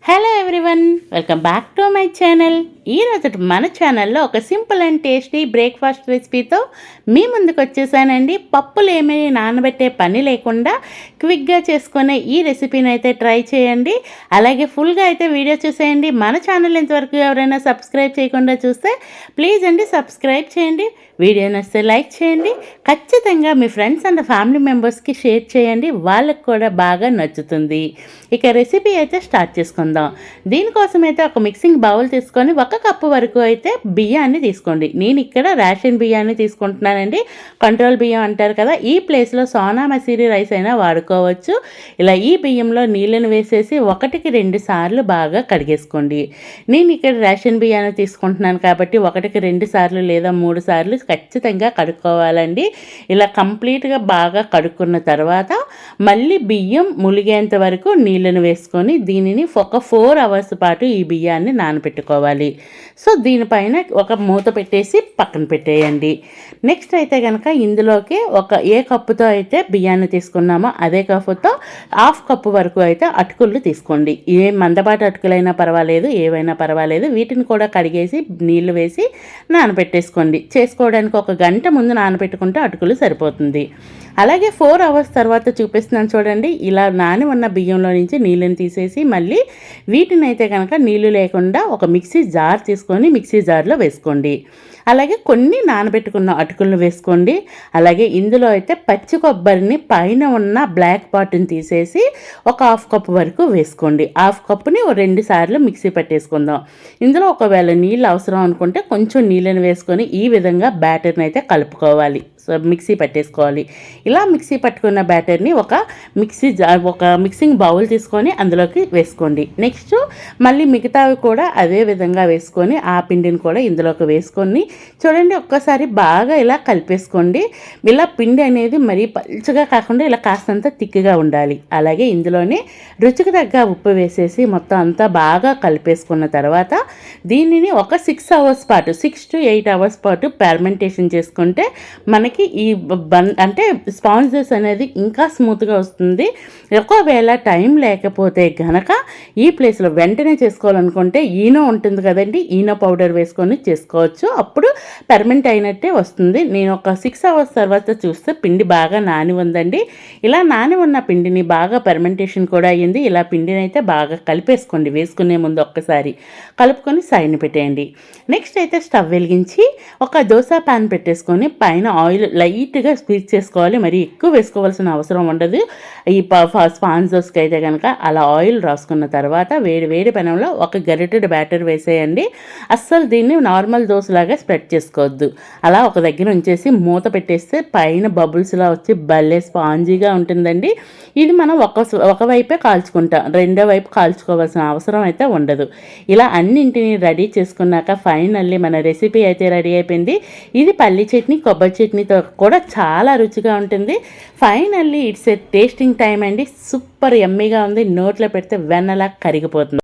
Hello everyone, welcome back to my channel. ఈరోజు మన ఛానల్లో ఒక సింపుల్ అండ్ టేస్టీ బ్రేక్ఫాస్ట్ రెసిపీతో మీ ముందుకు వచ్చేసానండి. పప్పులు ఏమీ నానబెట్టే పని లేకుండా క్విక్గా చేసుకునే ఈ రెసిపీని అయితే ట్రై చేయండి. అలాగే ఫుల్గా అయితే వీడియో చూసేయండి. మన ఛానల్ ఇంతవరకు ఎవరైనా సబ్స్క్రైబ్ చేయకుండా చూస్తే ప్లీజ్ అండి సబ్స్క్రైబ్ చేయండి. వీడియో నచ్చితే లైక్ చేయండి. ఖచ్చితంగా మీ ఫ్రెండ్స్ అండ్ ఫ్యామిలీ మెంబర్స్కి షేర్ చేయండి, వాళ్ళకు కూడా బాగా నచ్చుతుంది. ఇక రెసిపీ అయితే స్టార్ట్ చేసుకుందాం. దీనికోసం అయితే ఒక మిక్సింగ్ బౌల్ తీసుకొని 1 కప్పు వరకు అయితే బియ్యాన్ని తీసుకోండి. నేను ఇక్కడ రేషన్ బియ్యాన్ని తీసుకుంటున్నానండి. కంట్రోల్ బియ్యం అంటారు కదా, ఈ ప్లేస్లో సోనా మసూరి రైస్ అయినా వాడుకోవచ్చు. ఇలా ఈ బియ్యంలో నీళ్ళను వేసేసి 1కి 2 సార్లు బాగా కడిగేసుకోండి. నేను ఇక్కడ రేషన్ బియ్యాన్ని తీసుకుంటున్నాను కాబట్టి 1కి 2 సార్లు లేదా 3 సార్లు ఖచ్చితంగా కడుక్కోవాలండి. ఇలా కంప్లీట్గా బాగా కడుక్కున్న తర్వాత మళ్ళీ బియ్యం ములిగేంత వరకు నీళ్ళను వేసుకొని దీనిని ఒక 4 అవర్స్ పాటు ఈ బియ్యాన్ని నానబెట్టుకోవాలి. సో దీనిపైన ఒక మూత పెట్టేసి పక్కన పెట్టేయండి. నెక్స్ట్ అయితే కనుక ఇందులోకి ఏ కప్పుతో అయితే బియ్యాన్ని తీసుకున్నామో అదే కప్పుతో 1/2 కప్పు వరకు అయితే అటుకులు తీసుకోండి. ఏ మందపాటి అటుకులైనా పర్వాలేదు, ఏవైనా పర్వాలేదు. వీటిని కూడా కడిగేసి నీళ్లు వేసి నానబెట్టేసుకోండి. చేసుకోవడానికి 1 గంట ముందు నానబెట్టుకుంటే అటుకులు సరిపోతుంది. అలాగే 4 అవర్స్ తర్వాత చూపిస్తున్నాను చూడండి. ఇలా నాని ఉన్న బియ్యంలో నుంచి నీళ్ళని తీసేసి మళ్ళీ వీటిని అయితే కనుక నీళ్ళు లేకుండా ఒక మిక్సీ జార్ తీసుకొని మిక్సీ జార్లో వేసుకోండి. అలాగే కొన్ని నానబెట్టుకున్న అటుకులను వేసుకోండి. అలాగే ఇందులో అయితే పచ్చి కొబ్బరిని పైన ఉన్న బ్లాక్ పార్ట్ని తీసేసి ఒక 1/2 కప్పు వరకు వేసుకోండి. 1/2 కప్పుని 2 సార్లు మిక్సీ పట్టేసుకుందాం. ఇందులో ఒకవేళ నీళ్ళు అవసరం అనుకుంటే కొంచెం నీళ్ళని వేసుకొని ఈ విధంగా బ్యాటర్ని అయితే కలుపుకోవాలి. సో మిక్సీ పట్టేసుకోవాలి. ఇలా మిక్సీ పట్టుకున్న బ్యాటర్ని ఒక మిక్సింగ్ బౌల్ తీసుకొని అందులోకి వేసుకోండి. నెక్స్ట్ మళ్ళీ మిగతావి కూడా అదే విధంగా వేసుకొని ఆ పిండిని కూడా ఇందులోకి వేసుకొని చూడండి, ఒక్కసారి బాగా ఇలా కలిపేసుకోండి. ఇలా పిండి అనేది మరీ పల్చగా కాకుండా ఇలా కాస్తంత తిక్కుగా ఉండాలి. అలాగే ఇందులోనే రుచికి తగ్గ ఉప్పు వేసేసి మొత్తం అంతా బాగా కలిపేసుకున్న తర్వాత దీనిని ఒక 6 అవర్స్ పాటు 6 to 8 అవర్స్ పాటు ఫెర్మెంటేషన్ చేసుకుంటే మనకి ఈ అంటే స్పాంజెస్ అనేది ఇంకా స్మూత్గా వస్తుంది. ఒకవేళ టైం లేకపోతే గనక ఈ ప్లేస్లో వెంటనే చేసుకోవాలనుకుంటే ఈనో ఉంటుంది కదండి, ఈనో పౌడర్ వేసుకొని చేసుకోవచ్చు. అప్పుడు ఫెర్మెంట్ అయినట్టే వస్తుంది. నేను ఒక 6 అవర్స్ తర్వాత చూస్తే పిండి బాగా నాని ఉందండి. ఇలా నాని ఉన్న పిండిని బాగా ఫెర్మెంటేషన్ కూడా అయ్యింది. ఇలా పిండిని అయితే బాగా కలిపేసుకోండి. వేసుకునే ముందు ఒక్కసారి కలుపుకొని సైడ్ని పెట్టేయండి. నెక్స్ట్ అయితే స్టవ్ వెలిగించి ఒక దోశ ప్యాన్ పెట్టేసుకొని పైన ఆయిల్ లైట్గా స్ప్రీజ్ చేసుకోవాలి. మరి ఎక్కువ వేసుకోవాల్సిన అవసరం ఉండదు. ఈ స్పాంజెస్కి అయితే కనుక అలా ఆయిల్ రాసుకున్న తర్వాత వేడి పెనంలో ఒక గరిటెడ్ బ్యాటర్ వేసేయండి. అస్సలు దీన్ని నార్మల్ దోశలాగా స్ప్రెడ్ చేసుకోవద్దు. అలా ఒక దగ్గర ఉంచేసి మూత పెట్టేస్తే పైన బబుల్స్లా వచ్చి భలే స్పాంజీగా ఉంటుందండి. ఇది మనం ఒకవైపే కాల్చుకుంటాం, రెండో వైపు కాల్చుకోవాల్సిన అవసరం అయితే ఉండదు. ఇలా అన్నింటినీ రెడీ చేసుకున్నాక ఫైనల్లీ మన రెసిపీ అయితే రెడీ అయిపోయింది. ఇది పల్లి చట్నీ, కొబ్బరి చట్నీతో కూడా చాలా రుచిగా ఉంటుంది. Finally it's a tasting time అండి. సూపర్ యమ్మీగా ఉంది. నోట్లో పెడితే వెన్నలా కరిగిపోతుంది.